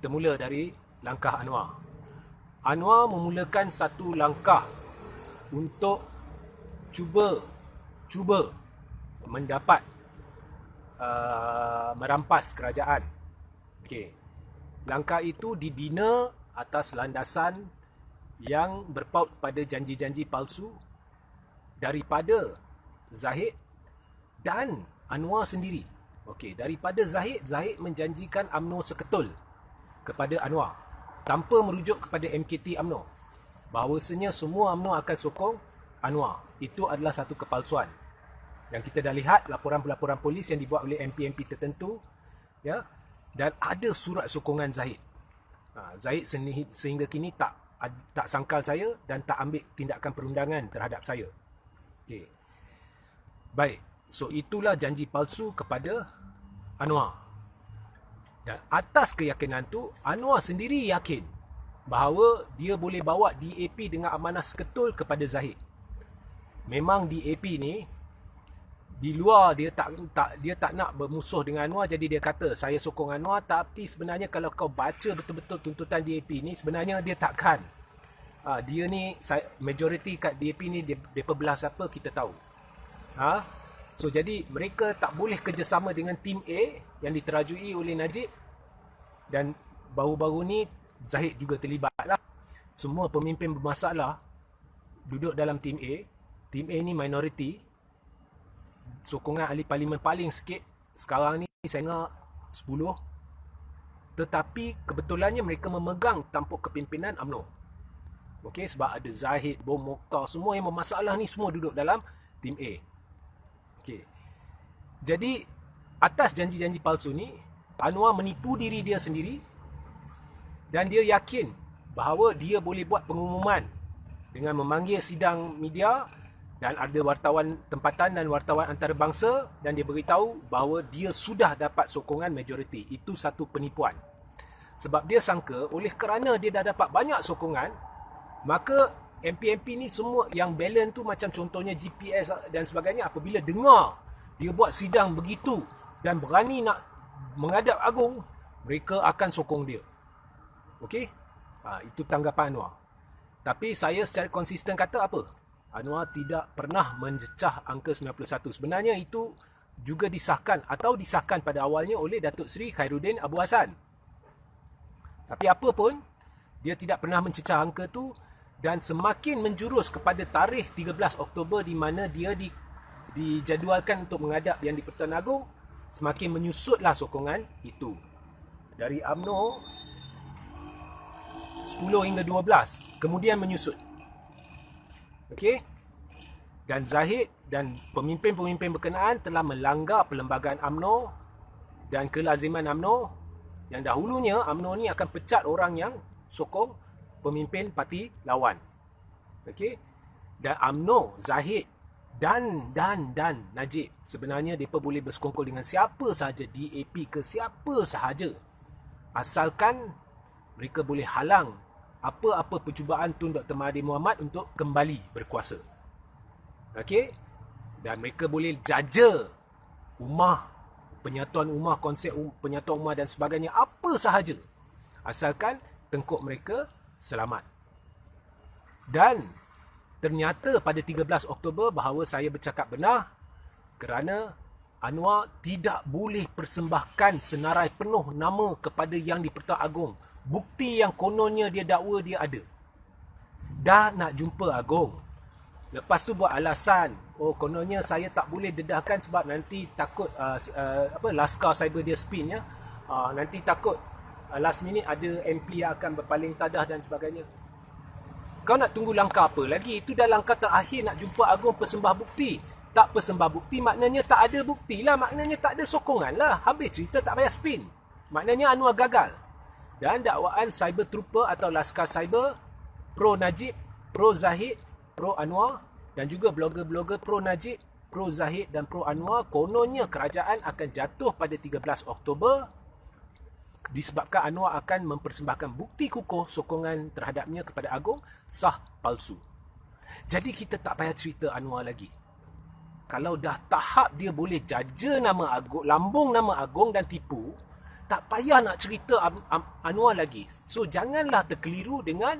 Kita mula dari langkah Anwar. Anwar memulakan satu langkah untuk cuba mendapat merampas kerajaan. Okey. Langkah itu dibina atas landasan yang berpaut pada janji-janji palsu daripada Zahid dan Anwar sendiri. Okey, daripada Zahid menjanjikan UMNO seketul kepada Anwar tanpa merujuk kepada MKT UMNO. Bahawasanya semua UMNO akan sokong Anwar. Itu adalah satu kepalsuan. Yang kita dah lihat laporan-laporan polis yang dibuat oleh MP-MP tertentu, ya, dan ada surat sokongan Zahid. Zahid sehingga kini tak sangkal saya dan tak ambil tindakan perundangan terhadap saya. Okey. Baik, so itulah janji palsu kepada Anwar. Dan atas keyakinan tu, Anwar sendiri yakin bahawa dia boleh bawa DAP dengan amanah seketul kepada Zahid. Memang DAP ni di luar dia tak nak bermusuh dengan Anwar, jadi dia kata saya sokong Anwar, tapi sebenarnya kalau kau baca betul-betul tuntutan DAP ni, sebenarnya dia takkan. Dia ni majoriti kat DAP ni depa belah siapa kita tahu. So jadi mereka tak boleh kerjasama dengan tim A yang diterajui oleh Najib, dan baru-baru ni Zahid juga terlibat lah. Semua pemimpin bermasalah duduk dalam tim A. Tim A ni minoriti, sokongan ahli parlimen paling sikit sekarang ni saya ingat 10. Tetapi kebetulannya mereka memegang tampuk kepimpinan UMNO. Okey, sebab ada Zahid, Bom Mokhtar, semua yang bermasalah ni semua duduk dalam tim A. Okey. Jadi atas janji-janji palsu ni, Anwar menipu diri dia sendiri dan dia yakin bahawa dia boleh buat pengumuman dengan memanggil sidang media dan ada wartawan tempatan dan wartawan antarabangsa, dan dia beritahu bahawa dia sudah dapat sokongan majoriti. Itu satu penipuan. Sebab dia sangka oleh kerana dia dah dapat banyak sokongan, maka MP-MP ni semua yang balance tu, macam contohnya GPS dan sebagainya, apabila dengar dia buat sidang begitu dan berani nak menghadap Agung, mereka akan sokong dia. Okey? Itu tanggapan Anwar. Tapi saya secara konsisten kata apa? Anwar tidak pernah mencecah angka 91. Sebenarnya itu juga disahkan pada awalnya oleh Datuk Seri Khairuddin Abu Hassan. Tapi apa pun, dia tidak pernah mencecah angka tu, dan semakin menjurus kepada tarikh 13 Oktober di mana dia dijadualkan untuk menghadap Yang di-Pertuan Agong, semakin menyusutlah sokongan itu. Dari UMNO 10 hingga 12, kemudian menyusut. Okey? Dan Zahid dan pemimpin-pemimpin berkenaan telah melanggar perlembagaan UMNO dan kelaziman UMNO, yang dahulunya UMNO ni akan pecat orang yang sokong pemimpin parti lawan. Okey? Dan UMNO, Zahid dan Najib, sebenarnya mereka boleh bersekongkol dengan siapa sahaja, DAP ke siapa sahaja, asalkan mereka boleh halang apa-apa percubaan Tun Dr. Mahathir Mohamad untuk kembali berkuasa. Okey? Dan mereka boleh jaja ummah, penyatuan ummah, konsep penyatuan ummah dan sebagainya, apa sahaja, asalkan tengkuk mereka selamat. Dan ternyata pada 13 Oktober bahawa saya bercakap benar, kerana Anwar tidak boleh persembahkan senarai penuh nama kepada Yang di-Pertuan Agong. Bukti yang kononnya dia dakwa dia ada. Dah nak jumpa Agong, lepas tu buat alasan, kononnya saya tak boleh dedahkan sebab nanti takut Laskar Cyber dia spin ya. Nanti takut last minute ada MP yang akan berpaling tadah dan sebagainya. Kau nak tunggu langkah apa lagi? Itu dah langkah terakhir nak jumpa Agong persembah bukti. Tak persembah bukti maknanya tak ada bukti lah, maknanya tak ada sokongan lah. Habis cerita, tak payah spin. Maknanya Anwar gagal. Dan dakwaan cyber trooper atau Laskar Cyber pro Najib, pro Zahid, pro Anwar, dan juga blogger-blogger pro Najib, pro Zahid dan pro Anwar, kononnya kerajaan akan jatuh pada 13 Oktober disebabkan Anwar akan mempersembahkan bukti kukuh sokongan terhadapnya kepada Agong sah palsu. Jadi kita tak payah cerita Anwar lagi. Kalau dah tahap dia boleh jaja nama Agong, lambung nama Agong dan tipu, Tak payah nak cerita Anwar lagi. So janganlah terkeliru dengan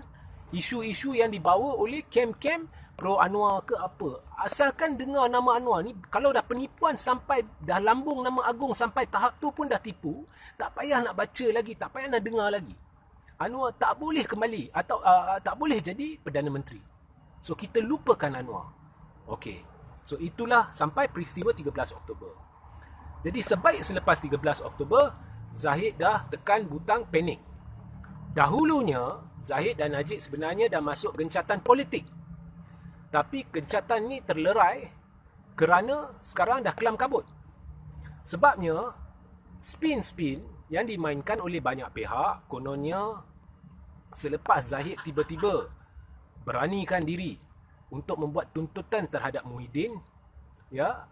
isu-isu yang dibawa oleh kem-kem pro Anwar ke apa. Asalkan dengar nama Anwar ni, kalau dah penipuan sampai dah lambung nama Agong sampai tahap tu pun dah tipu, tak payah nak baca lagi, tak payah nak dengar lagi. Anwar tak boleh kembali atau tak boleh jadi Perdana Menteri. So kita lupakan Anwar. Okey. So itulah sampai peristiwa 13 Oktober. Jadi sebaik selepas 13 Oktober, Zahid dah tekan butang panik. Dahulunya, Zahid dan Najib sebenarnya dah masuk gencatan politik. Tapi gencatan ni terlerai kerana sekarang dah kelam kabut. Sebabnya, spin-spin yang dimainkan oleh banyak pihak, kononnya selepas Zahid tiba-tiba beranikan diri untuk membuat tuntutan terhadap Muhyiddin, ya,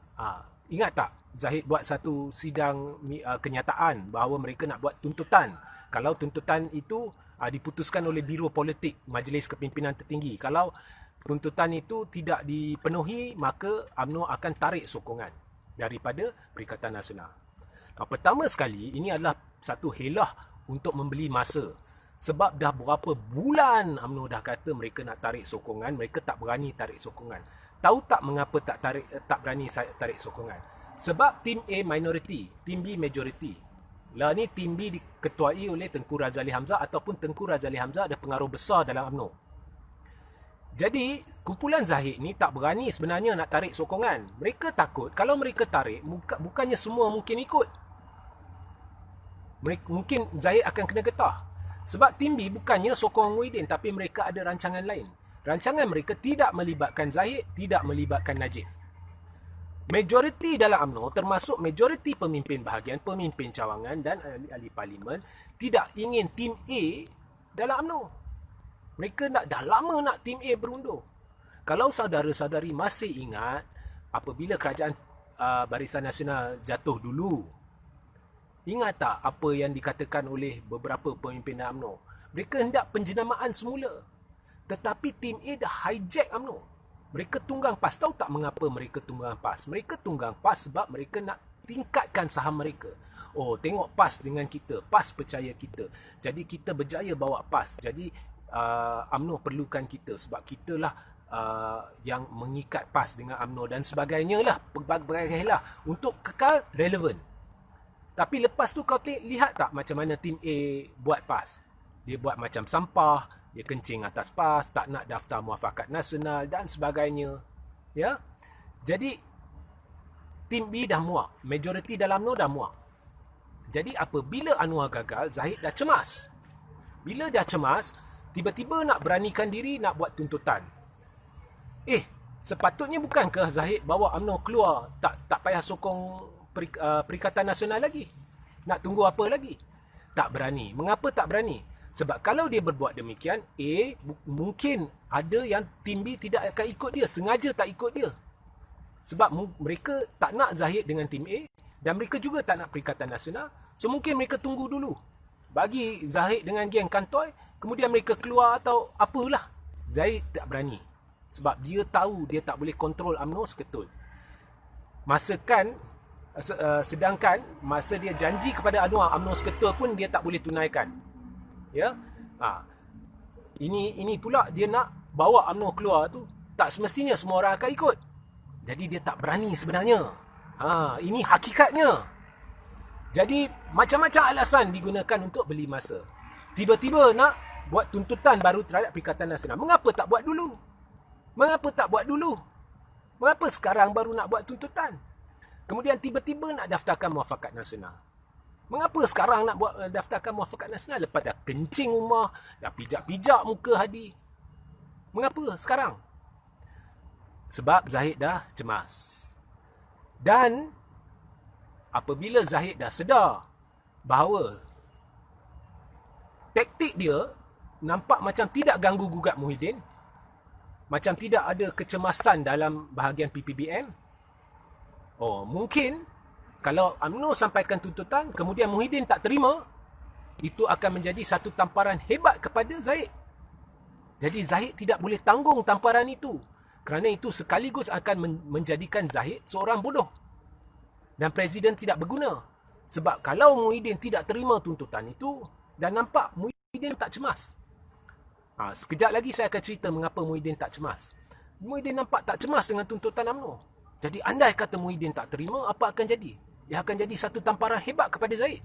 ingat tak? Zahid buat satu sidang kenyataan bahawa mereka nak buat tuntutan. Kalau tuntutan itu diputuskan oleh Biro Politik Majlis Kepimpinan Tertinggi. Kalau tuntutan itu tidak dipenuhi, maka UMNO akan tarik sokongan daripada Perikatan Nasional. Nah, pertama sekali, ini adalah satu helah untuk membeli masa. Sebab dah berapa bulan UMNO dah kata mereka nak tarik sokongan, mereka tak berani tarik sokongan. Tahu tak mengapa tak berani tarik sokongan? Sebab tim A minority, tim B majority. Lah ni tim B diketuai oleh Tengku Razali Hamzah ataupun Tengku Razali Hamzah ada pengaruh besar dalam UMNO. Jadi, kumpulan Zahid ni tak berani sebenarnya nak tarik sokongan. Mereka takut kalau mereka tarik, bukannya semua mungkin ikut. Mungkin Zahid akan kena getah. Sebab tim B bukannya sokong Muhyiddin, tapi mereka ada rancangan lain. Rancangan mereka tidak melibatkan Zahid, tidak melibatkan Najib. Majoriti dalam UMNO, termasuk majoriti pemimpin bahagian, pemimpin cawangan dan ahli-ahli parlimen, tidak ingin tim A dalam UMNO. Mereka dah lama nak tim A berundur. Kalau saudara-saudari masih ingat, apabila kerajaan Barisan Nasional jatuh dulu, ingat tak apa yang dikatakan oleh beberapa pemimpin UMNO? Mereka hendak penjenamaan semula. Tetapi tim A dah hijack UMNO. Mereka tunggang PAS. Tahu tak mengapa mereka tunggang PAS? Mereka tunggang PAS sebab mereka nak tingkatkan saham mereka. Oh, tengok PAS dengan kita. PAS percaya kita. Jadi kita berjaya bawa PAS. Jadi UMNO perlukan kita sebab kitalah yang mengikat PAS dengan UMNO dan sebagainya lah. Berbagai lah untuk kekal relevan. Tapi lepas tu kau lihat tak macam mana tim A buat PAS? Dia buat macam sampah, dia kencing atas PAS, tak nak daftar muafakat nasional dan sebagainya. Ya. Jadi tim B dah muak, majoriti dalam UMNO dah muak. Jadi apabila Anwar gagal, Zahid dah cemas. Bila dah cemas, tiba-tiba nak beranikan diri nak buat tuntutan. Sepatutnya bukankah Zahid bawa UMNO keluar, tak payah sokong Perikatan Nasional lagi? Nak tunggu apa lagi? Tak berani. Mengapa tak berani? Sebab kalau dia berbuat demikian, mungkin ada yang tim B tidak akan ikut dia, sengaja tak ikut dia. Sebab mereka tak nak Zahid dengan tim A dan mereka juga tak nak Perikatan Nasional. So mungkin mereka tunggu dulu. Bagi Zahid dengan geng kantoi, kemudian mereka keluar atau apalah. Zahid tak berani. Sebab dia tahu dia tak boleh kontrol UMNO seketul. Sedangkan masa dia janji kepada Anwar UMNO seketul pun dia tak boleh tunaikan. Ya. Ini pula dia nak bawa UMNO keluar tu, tak semestinya semua orang akan ikut. Jadi dia tak berani sebenarnya. Ini hakikatnya. Jadi macam-macam alasan digunakan untuk beli masa. Tiba-tiba nak buat tuntutan baru terhadap Perikatan Nasional. Mengapa tak buat dulu? Mengapa sekarang baru nak buat tuntutan? Kemudian tiba-tiba nak daftarkan muafakat nasional. Mengapa sekarang nak buat daftarkan muafakat nasional? Lepas dah kencing rumah, dah pijak-pijak muka Hadi. Mengapa sekarang? Sebab Zahid dah cemas. Dan apabila Zahid dah sedar bahawa taktik dia nampak macam tidak ganggu gugat Muhyiddin, macam tidak ada kecemasan dalam bahagian PPBM, mungkin kalau UMNO sampaikan tuntutan, kemudian Muhyiddin tak terima, itu akan menjadi satu tamparan hebat kepada Zahid. Jadi Zahid tidak boleh tanggung tamparan itu. Kerana itu sekaligus akan menjadikan Zahid seorang bodoh. Dan Presiden tidak berguna. Sebab kalau Muhyiddin tidak terima tuntutan itu, dan nampak Muhyiddin tak cemas. Sekejap lagi saya akan cerita mengapa Muhyiddin tak cemas. Muhyiddin nampak tak cemas dengan tuntutan UMNO. Jadi andai kata Muhyiddin tak terima, apa akan jadi? Ia akan jadi satu tamparan hebat kepada Zahid.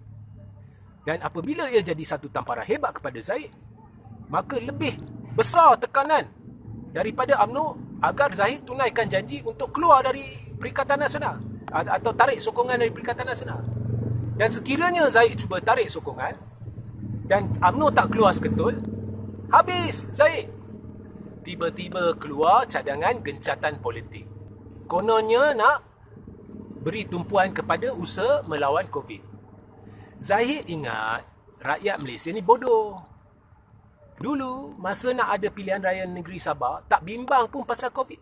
Dan apabila ia jadi satu tamparan hebat kepada Zahid, maka lebih besar tekanan daripada UMNO agar Zahid tunaikan janji untuk keluar dari Perikatan Nasional atau tarik sokongan dari Perikatan Nasional. Dan sekiranya Zahid cuba tarik sokongan dan UMNO tak keluar seketul, habis Zahid. Tiba-tiba keluar cadangan gencatan politik. Kononnya nak beri tumpuan kepada usaha melawan COVID. Zahid ingat rakyat Malaysia ni bodoh. Dulu masa nak ada pilihan raya negeri Sabah, tak bimbang pun pasal COVID.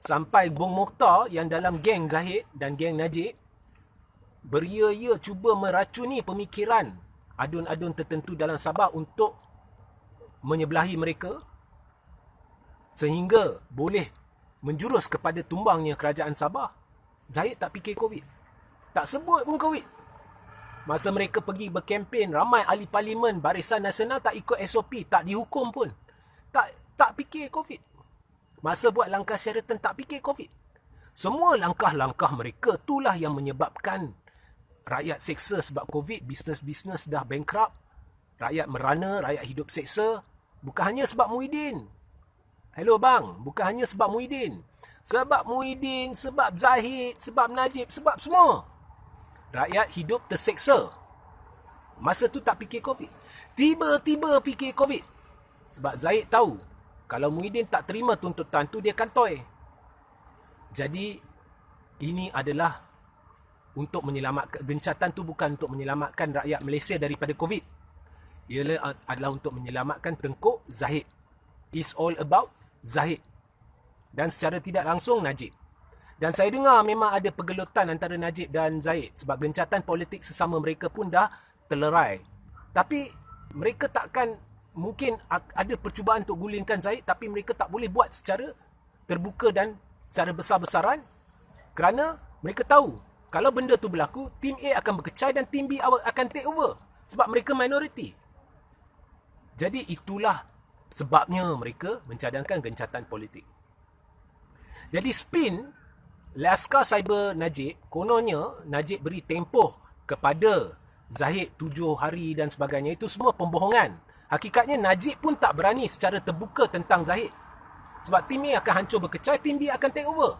Sampai Bong Mokhtar yang dalam geng Zahid dan geng Najib beria-ia cuba meracuni pemikiran adun-adun tertentu dalam Sabah untuk menyebelahi mereka sehingga boleh menjurus kepada tumbangnya kerajaan Sabah. Zahid tak fikir COVID. Tak sebut pun COVID. Masa mereka pergi berkempen, ramai ahli parlimen Barisan Nasional tak ikut SOP, tak dihukum pun. Tak fikir COVID. Masa buat langkah Sheraton tak fikir COVID. Semua langkah-langkah mereka itulah yang menyebabkan rakyat seksa sebab COVID, bisnes-bisnes dah bankrupt, rakyat merana, rakyat hidup seksa. Bukan hanya sebab Muhyiddin. Hello bang, bukan hanya sebab Muhyiddin. Sebab Muhyiddin, sebab Zahid, sebab Najib, sebab semua. Rakyat hidup terseksa. Masa tu tak fikir COVID. Tiba-tiba fikir COVID. Sebab Zahid tahu, kalau Muhyiddin tak terima tuntutan tu, dia kantoi. Jadi, ini adalah untuk menyelamatkan, gencatan tu bukan untuk menyelamatkan rakyat Malaysia daripada COVID. Ia adalah untuk menyelamatkan tengkuk Zahid. It's all about Zahid. Dan secara tidak langsung Najib. Dan saya dengar memang ada pergelutan antara Najib dan Zahid. Sebab gencatan politik sesama mereka pun dah terlerai. Tapi mereka takkan, mungkin ada percubaan untuk gulingkan Zahid, tapi mereka tak boleh buat secara terbuka dan secara besar-besaran. Kerana mereka tahu, kalau benda tu berlaku, tim A akan berkecai dan tim B akan take over. Sebab mereka minoriti. Jadi itulah sebabnya mereka mencadangkan gencatan politik. Jadi spin Laskar Cyber Najib, kononnya Najib beri tempoh kepada Zahid 7 hari dan sebagainya. Itu semua pembohongan. Hakikatnya Najib pun tak berani secara terbuka tentang Zahid. Sebab tim A akan hancur berkecai, tim B akan take over.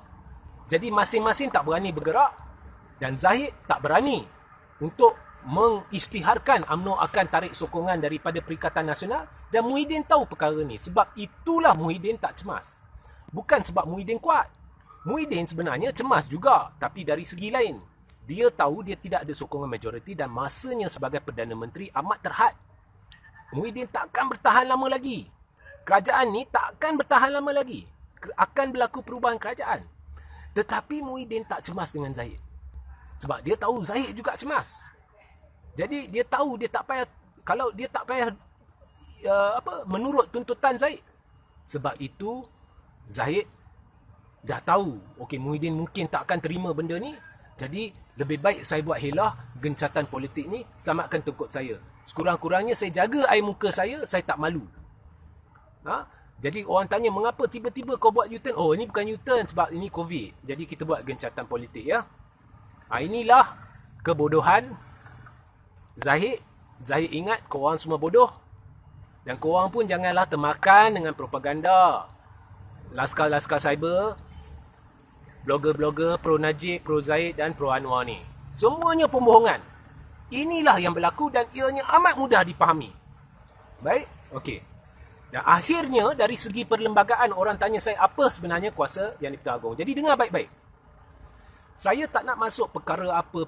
Jadi masing-masing tak berani bergerak. Dan Zahid tak berani untuk mengisytiharkan UMNO akan tarik sokongan daripada Perikatan Nasional. Dan Muhyiddin tahu perkara ni. Sebab itulah Muhyiddin tak cemas. Bukan sebab Muhyiddin kuat. Muhyiddin sebenarnya cemas juga. Tapi dari segi lain. Dia tahu dia tidak ada sokongan majoriti dan masanya sebagai Perdana Menteri amat terhad. Muhyiddin takkan bertahan lama lagi. Kerajaan ni takkan bertahan lama lagi. Akan berlaku perubahan kerajaan. Tetapi Muhyiddin tak cemas dengan Zahid. Sebab dia tahu Zahid juga cemas. Jadi dia tahu dia tak payah, kalau dia tak payah menurut tuntutan Zahid. Sebab itu Zahid dah tahu, okey, Muhyiddin mungkin tak akan terima benda ni. Jadi lebih baik saya buat helah gencatan politik ni, selamatkan tengkuk saya. Sekurang-kurangnya saya jaga air muka saya tak malu. Jadi orang tanya, mengapa tiba-tiba kau buat U-turn? Oh, ini bukan U-turn sebab ini COVID. Jadi kita buat gencatan politik ya. Inilah kebodohan Zahid. Zahid ingat korang semua bodoh. Dan korang pun janganlah termakan dengan propaganda Laskar-Laskar Cyber, blogger-blogger pro Najib, pro Zahid dan pro Anwar ni. Semuanya pembohongan. Inilah yang berlaku dan ianya amat mudah dipahami. Baik? Okey. Dan akhirnya dari segi perlembagaan, orang tanya saya apa sebenarnya kuasa Yang di-Pertuan Agong. Jadi dengar baik-baik. Saya tak nak masuk perkara apa.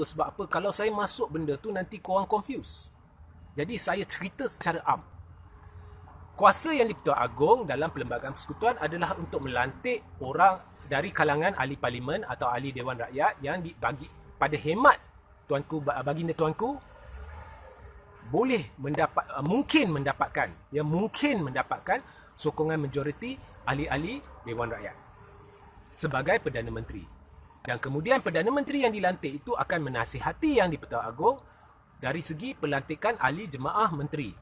Sebab apa? Kalau saya masuk benda tu nanti korang confuse. Jadi saya cerita secara am. Kuasa Yang di-Pertuan Agong dalam Perlembagaan Persekutuan adalah untuk melantik orang dari kalangan ahli parlimen atau ahli Dewan Rakyat yang dibagi, pada hemat tuanku, baginda tuanku, boleh mungkin mendapatkan sokongan majoriti ahli-ahli Dewan Rakyat sebagai Perdana Menteri. Dan kemudian Perdana Menteri yang dilantik itu akan menasihati Yang di-Pertuan Agong dari segi pelantikan ahli jemaah menteri.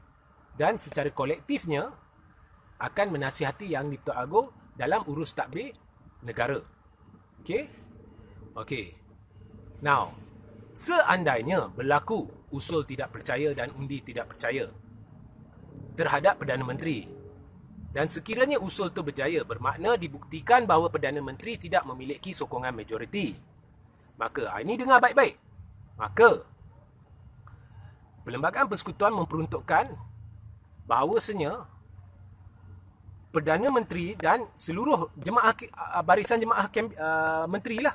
Dan secara kolektifnya akan menasihati Yang di-Pertuan Agong dalam urus tadbir negara. Okey? Okey. Now, seandainya berlaku usul tidak percaya dan undi tidak percaya terhadap Perdana Menteri, dan sekiranya usul itu berjaya, bermakna dibuktikan bahawa Perdana Menteri tidak memiliki sokongan majoriti, maka ini dengar baik-baik. Maka Perlembagaan Persekutuan memperuntukkan bahawasanya Perdana Menteri dan seluruh jemaah barisan jemaah menteri lah,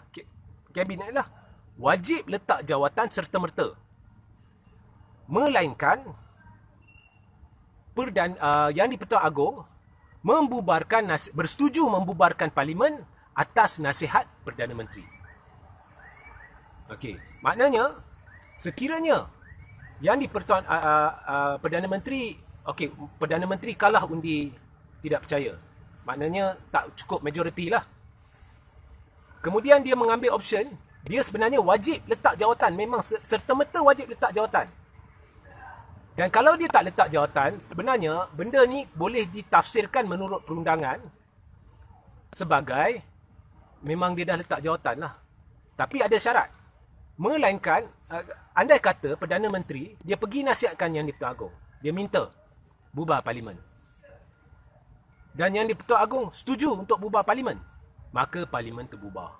kabinet lah, wajib letak jawatan serta-merta. Melainkan Yang di-Pertuan Agong bersetuju membubarkan parlimen atas nasihat Perdana Menteri. Okey, maknanya sekiranya Yang di-Pertuan Perdana Menteri, Perdana Menteri kalah undi tidak percaya, maknanya tak cukup majoriti lah. Kemudian dia mengambil option, dia sebenarnya wajib letak jawatan, memang serta-merta wajib letak jawatan. Dan kalau dia tak letak jawatan, sebenarnya benda ni boleh ditafsirkan menurut perundangan sebagai memang dia dah letak jawatan lah. Tapi ada syarat. Melainkan, andai kata Perdana Menteri, dia pergi nasihatkan Yang di-Pertuan Agong, dia minta bubar parlimen, dan Yang di-Pertuan Agong setuju untuk bubar parlimen, maka parlimen terbubar.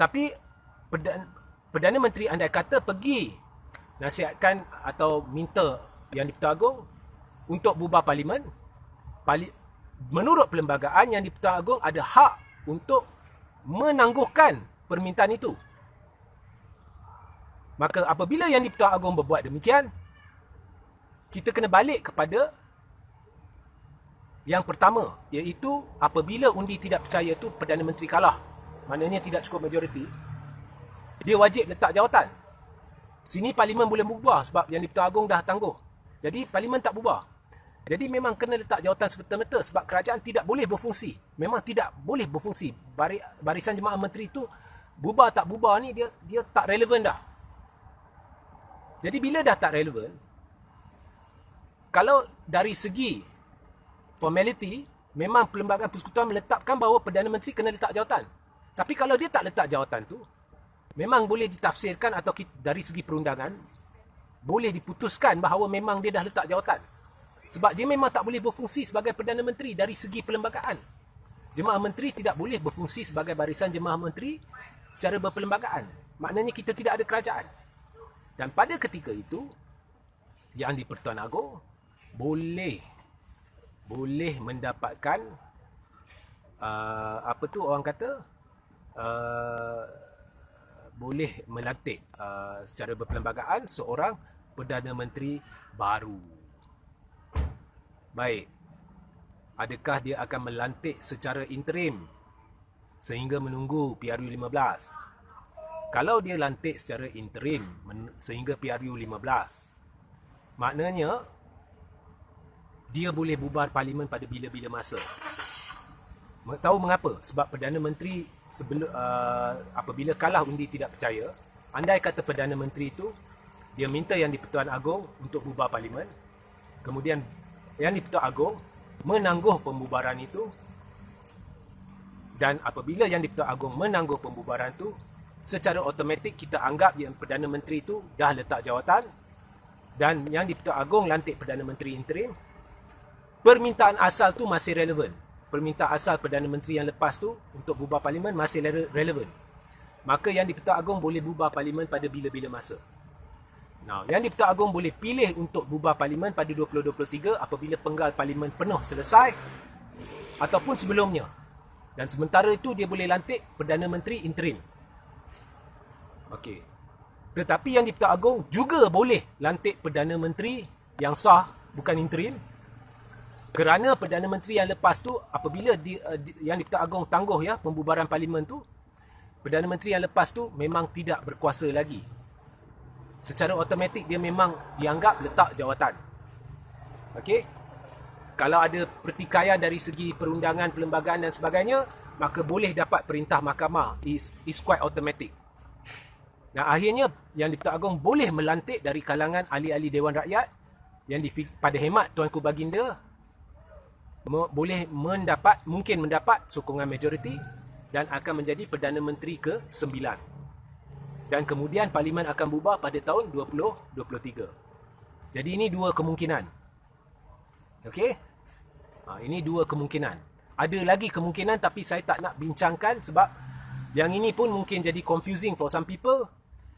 Tapi Perdana Menteri andai kata pergi nasihatkan atau minta Yang di-Pertuan Agong untuk bubar parlimen, menurut perlembagaan Yang di-Pertuan Agong ada hak untuk menangguhkan permintaan itu. Maka apabila Yang di-Pertuan Agong berbuat demikian, kita kena balik kepada yang pertama, iaitu apabila undi tidak percaya itu Perdana Menteri kalah, maknanya tidak cukup majoriti, dia wajib letak jawatan. Sini parlimen boleh bubar sebab Yang di-Pertuan Agong dah tangguh. Jadi parlimen tak bubar. Jadi memang kena letak jawatan serta-merta sebab kerajaan tidak boleh berfungsi. Memang tidak boleh berfungsi. Barisan jemaah menteri itu bubar tak bubar ni dia tak relevan dah. Jadi bila dah tak relevan, kalau dari segi formality, memang Perlembagaan Persekutuan meletakkan bahawa Perdana Menteri kena letak jawatan. Tapi kalau dia tak letak jawatan tu, memang boleh ditafsirkan atau dari segi perundangan boleh diputuskan bahawa memang dia dah letak jawatan. Sebab dia memang tak boleh berfungsi sebagai Perdana Menteri dari segi perlembagaan. Jemaah menteri tidak boleh berfungsi sebagai barisan jemaah menteri secara berperlembagaan. Maknanya kita tidak ada kerajaan. Dan pada ketika itu, Yang di-Pertuan Agong boleh mendapatkan boleh melantik secara berperlembagaan seorang Perdana Menteri baru. Baik, adakah dia akan melantik secara interim sehingga menunggu PRU 15? Kalau dia lantik secara interim sehingga PRU 15, maknanya dia boleh bubar parlimen pada bila-bila masa. Tahu mengapa? Sebab Perdana Menteri apabila kalah undi tidak percaya, andai kata Perdana Menteri itu dia minta Yang di-Pertuan Agong untuk bubar parlimen, kemudian Yang di-Pertuan Agong menangguh pembubaran itu, dan apabila Yang di-Pertuan Agong menangguh pembubaran itu, secara automatik kita anggap yang Perdana Menteri itu dah letak jawatan, dan Yang di-Pertuan Agong lantik Perdana Menteri interim. Permintaan asal tu masih relevan. Permintaan asal Perdana Menteri yang lepas tu untuk bubar parlimen masih relevan. Maka Yang di-Pertuan Agong boleh bubar parlimen pada bila-bila masa. Now, Yang di-Pertuan Agong boleh pilih untuk bubar parlimen pada 2023 apabila penggal parlimen penuh selesai ataupun sebelumnya. Dan sementara itu dia boleh lantik Perdana Menteri interim. Okey. Tetapi Yang di-Pertuan Agong juga boleh lantik Perdana Menteri yang sah, bukan interim. Kerana Perdana Menteri yang lepas tu, apabila Yang di-Pertuan Agong tangguh pembubaran parlimen tu, Perdana Menteri yang lepas tu memang tidak berkuasa lagi. Secara automatik dia memang dianggap letak jawatan. Okey? Kalau ada pertikaian dari segi perundangan, perlembagaan dan sebagainya, maka boleh dapat perintah mahkamah. Is quite automatic. Nah, akhirnya Yang di-Pertuan Agong boleh melantik dari kalangan ahli-ahli Dewan Rakyat yang pada hemat Tuanku Baginda boleh mungkin mendapat sokongan majoriti dan akan menjadi Perdana Menteri ke-9. Dan kemudian Parlimen akan bubar pada tahun 2023. Jadi ini dua kemungkinan. Okey? Ini dua kemungkinan. Ada lagi kemungkinan tapi saya tak nak bincangkan sebab yang ini pun mungkin jadi confusing for some people.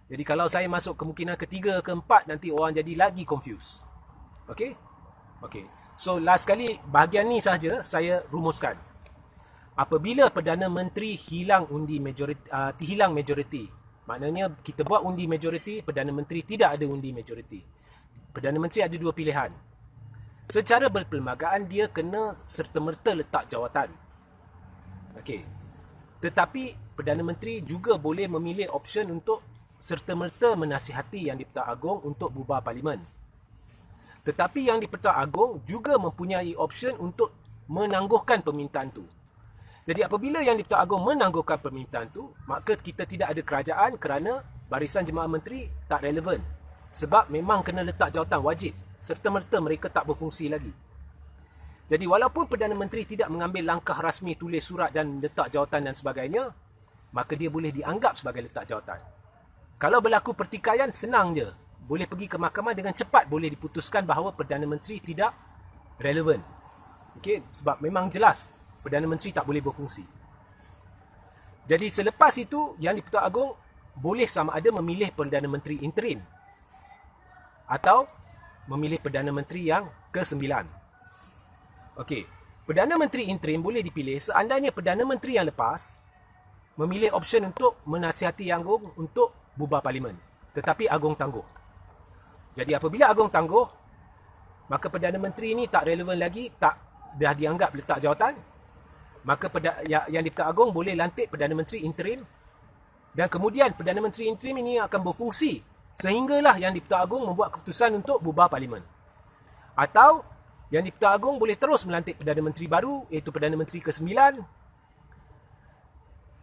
Jadi kalau saya masuk kemungkinan ketiga, keempat, nanti orang jadi lagi confused. Okey? Okey. So last kali bahagian ni sahaja saya rumuskan. Apabila Perdana Menteri hilang majoriti, maknanya kita buat undi majoriti, Perdana Menteri tidak ada undi majoriti. Perdana Menteri ada dua pilihan. Secara berperlembagaan dia kena serta-merta letak jawatan. Okey. Tetapi Perdana Menteri juga boleh memilih option untuk serta-merta menasihati Yang di-Pertuan Agong untuk bubar Parlimen. Tetapi Yang di-Pertuan Agong juga mempunyai option untuk menangguhkan permintaan tu. Jadi apabila Yang di-Pertuan Agong menangguhkan permintaan tu, maka kita tidak ada kerajaan kerana Barisan Jemaah Menteri tak relevan. Sebab memang kena letak jawatan wajib. Serta-merta mereka tak berfungsi lagi. Jadi walaupun Perdana Menteri tidak mengambil langkah rasmi tulis surat dan letak jawatan dan sebagainya, maka dia boleh dianggap sebagai letak jawatan. Kalau berlaku pertikaian, senang je. Boleh pergi ke mahkamah dengan cepat boleh diputuskan bahawa Perdana Menteri tidak relevan. Okey, sebab memang jelas Perdana Menteri tak boleh berfungsi. Jadi selepas itu, Yang di-Pertuan Agong boleh sama ada memilih Perdana Menteri interim atau memilih Perdana Menteri yang ke-9. Okey, Perdana Menteri interim boleh dipilih seandainya Perdana Menteri yang lepas memilih option untuk menasihati Yang Agung untuk bubar Parlimen. Tetapi Agong tangguh. Jadi apabila Agong tangguh, maka Perdana Menteri ini tak relevan lagi, tak dah dianggap letak jawatan, maka Yang di-Pertuan Agong boleh lantik Perdana Menteri interim dan kemudian Perdana Menteri interim ini akan berfungsi sehinggalah Yang di-Pertuan Agong membuat keputusan untuk bubar Parlimen. Atau Yang di-Pertuan Agong boleh terus melantik Perdana Menteri baru, iaitu Perdana Menteri ke-9,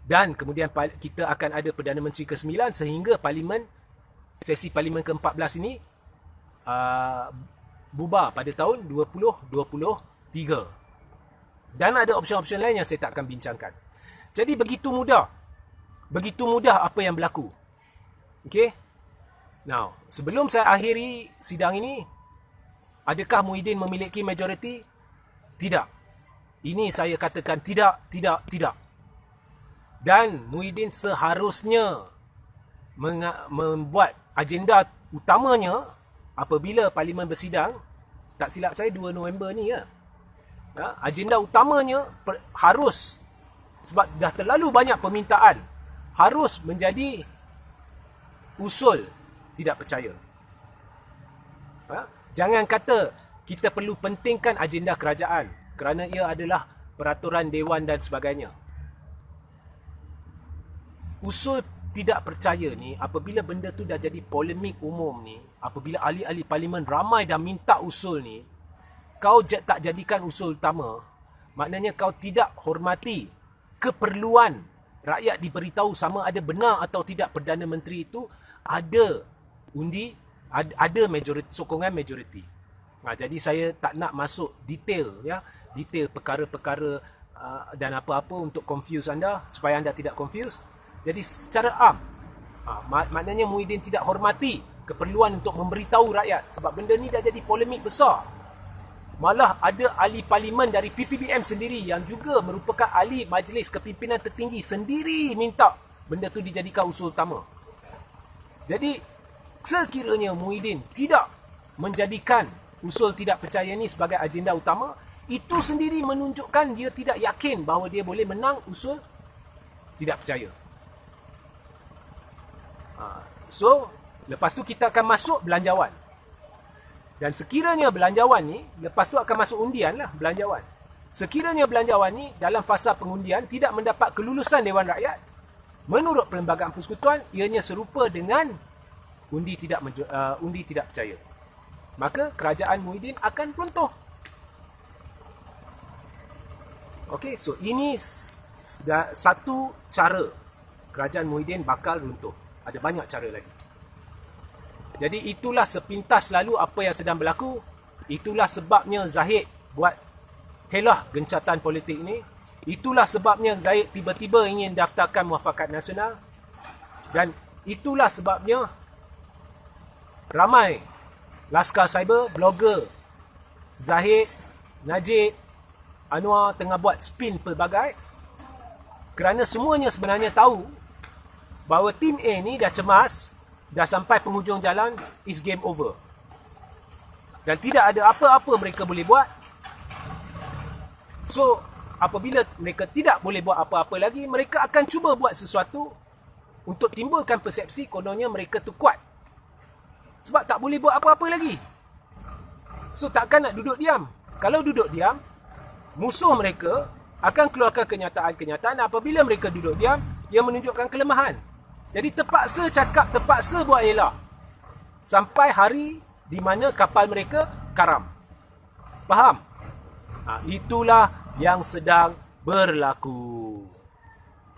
dan kemudian kita akan ada Perdana Menteri ke-9 sehingga sesi Parlimen ke-14 ini bubar pada tahun 2023. Dan ada opsi-opsi lain yang saya tak akan bincangkan. Jadi begitu mudah. Begitu mudah apa yang berlaku. Okey? Now, sebelum saya akhiri sidang ini, adakah Muhyiddin memiliki majoriti? Tidak. Ini saya katakan tidak. Dan Muhyiddin seharusnya membuat agenda utamanya apabila Parlimen bersidang, tak silap saya 2 November ni ya. Agenda utamanya harus, sebab dah terlalu banyak permintaan, harus menjadi usul tidak percaya. Jangan kata kita perlu pentingkan agenda kerajaan kerana ia adalah peraturan dewan dan sebagainya. Usul tidak percaya ni, apabila benda tu dah jadi polemik umum ni, apabila ahli-ahli Parlimen ramai dah minta usul ni, kau tak jadikan usul utama, maknanya kau tidak hormati keperluan rakyat diberitahu sama ada benar atau tidak Perdana Menteri itu ada majoriti, sokongan majoriti. Jadi saya tak nak masuk detail perkara-perkara dan apa-apa untuk confuse anda, supaya anda tidak confuse. Jadi secara am, maknanya Muhyiddin tidak hormati keperluan untuk memberitahu rakyat, sebab benda ni dah jadi polemik besar. Malah ada ahli Parlimen dari PPBM sendiri yang juga merupakan ahli Majlis Kepimpinan Tertinggi sendiri minta benda tu dijadikan usul utama. Jadi sekiranya Muhyiddin tidak menjadikan usul tidak percaya ni sebagai agenda utama, itu sendiri menunjukkan dia tidak yakin bahawa dia boleh menang usul tidak percaya. So, lepas tu kita akan masuk belanjawan. Dan sekiranya belanjawan ni, lepas tu akan masuk undian lah belanjawan. Sekiranya belanjawan ni dalam fasa pengundian tidak mendapat kelulusan Dewan Rakyat, menurut Perlembagaan Persekutuan, ianya serupa dengan undi tidak percaya. Maka kerajaan Muhyiddin akan runtuh. Okey, so ini satu cara kerajaan Muhyiddin bakal runtuh. Ada banyak cara lagi. Jadi itulah sepintas lalu apa yang sedang berlaku. Itulah sebabnya Zahid buat helah gencatan politik ni. Itulah sebabnya Zahid tiba-tiba ingin daftarkan Muafakat Nasional. Dan itulah sebabnya ramai Laskar Cyber, blogger Zahid, Najib, Anwar tengah buat spin pelbagai. Kerana semuanya sebenarnya tahu bahawa tim A ni dah cemas, dah sampai penghujung jalan, is game over. Dan tidak ada apa-apa mereka boleh buat. So, apabila mereka tidak boleh buat apa-apa lagi, mereka akan cuba buat sesuatu untuk timbulkan persepsi kononnya mereka tu kuat. Sebab tak boleh buat apa-apa lagi. So, takkan nak duduk diam. Kalau duduk diam, musuh mereka akan keluarkan kenyataan-kenyataan. Apabila mereka duduk diam, ia menunjukkan kelemahan. Jadi terpaksa cakap, terpaksa buat helah. Sampai hari di mana kapal mereka karam. Faham? Itulah yang sedang berlaku.